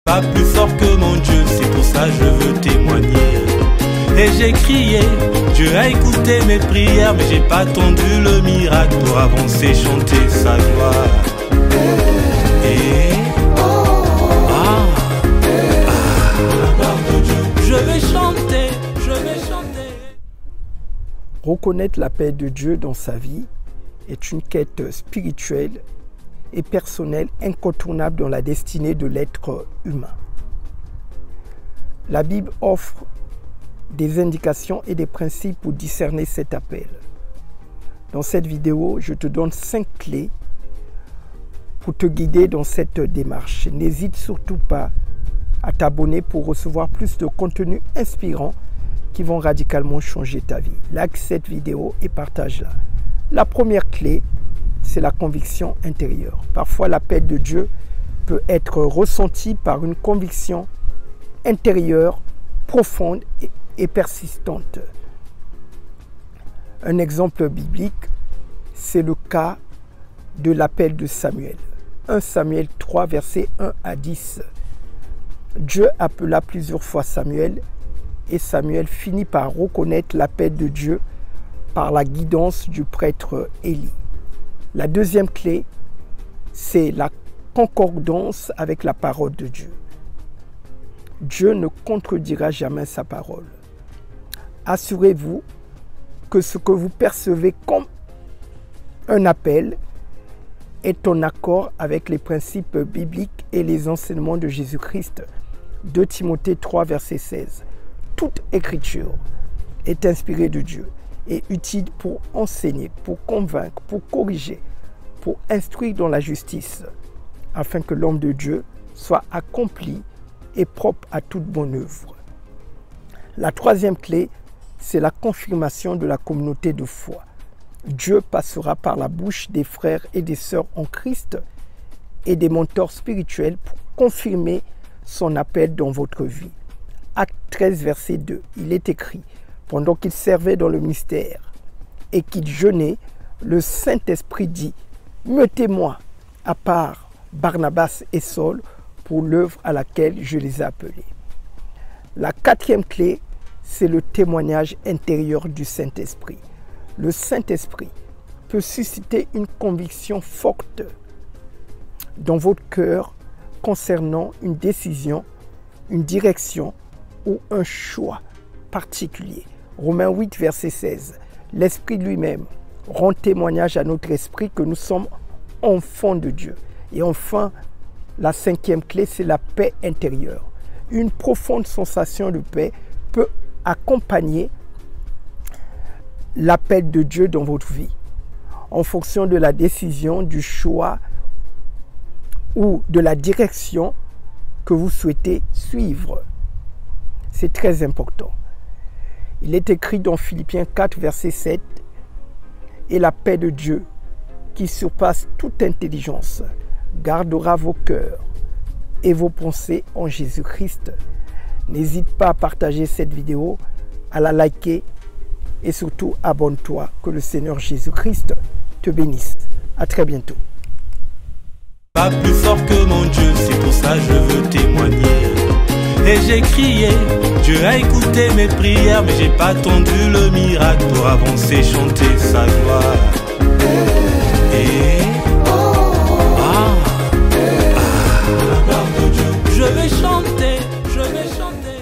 Pas plus fort que mon Dieu, c'est pour ça je veux témoigner. Et j'ai crié, Dieu a écouté mes prières, mais j'ai pas attendu le miracle pour avancer, chanter sa gloire. Et la gloire de Dieu, je vais chanter, je vais chanter. Reconnaître la paix de Dieu dans sa vie est une quête spirituelle et personnelle incontournable dans la destinée de l'être humain. La Bible offre des indications et des principes pour discerner cet appel. Dans cette vidéo, je te donne 5 clés pour te guider dans cette démarche. N'hésite surtout pas à t'abonner pour recevoir plus de contenus inspirants qui vont radicalement changer ta vie. Like cette vidéo et partage-la. La première clé, c'est la conviction intérieure. Parfois, l'appel de Dieu peut être ressenti par une conviction intérieure, profonde et persistante. Un exemple biblique, c'est le cas de l'appel de Samuel. 1 Samuel 3, versets 1 à 10. Dieu appela plusieurs fois Samuel et Samuel finit par reconnaître l'appel de Dieu par la guidance du prêtre Élie. La deuxième clé, c'est la concordance avec la parole de Dieu. Dieu ne contredira jamais sa parole. Assurez-vous que ce que vous percevez comme un appel est en accord avec les principes bibliques et les enseignements de Jésus-Christ. 2 Timothée 3, verset 16. Toute écriture est inspirée de Dieu et utile pour enseigner, pour convaincre, pour corriger, pour instruire dans la justice, afin que l'homme de Dieu soit accompli et propre à toute bonne œuvre. La troisième clé, c'est la confirmation de la communauté de foi. Dieu passera par la bouche des frères et des sœurs en Christ et des mentors spirituels pour confirmer son appel dans votre vie. Acte 13, verset 2, il est écrit, pendant qu'il servait dans le mystère et qu'il jeûnait, le Saint-Esprit dit, mettez-moi à part Barnabas et Saul pour l'œuvre à laquelle je les ai appelés. La quatrième clé, c'est le témoignage intérieur du Saint-Esprit. Le Saint-Esprit peut susciter une conviction forte dans votre cœur concernant une décision, une direction ou un choix particulier. Romains 8, verset 16. L'Esprit lui-même rend témoignage à notre esprit que nous sommes enfants de Dieu. Et enfin, la cinquième clé, c'est la paix intérieure. Une profonde sensation de paix peut accompagner l'appel de Dieu dans votre vie, en fonction de la décision, du choix ou de la direction que vous souhaitez suivre. C'est très important. Il est écrit dans Philippiens 4, verset 7, « Et la paix de Dieu, qui surpasse toute intelligence, gardera vos cœurs et vos pensées en Jésus-Christ. » N'hésite pas à partager cette vidéo, à la liker et surtout abonne-toi. Que le Seigneur Jésus-Christ te bénisse. À très bientôt. Pas plus fort que mon Dieu, c'est pour ça je veux témoigner. Et j'ai crié, Dieu a écouté mes prières, mais j'ai pas attendu le miracle pour avancer, chanter sa gloire. Et la gloire de Dieu, je vais chanter, je vais chanter.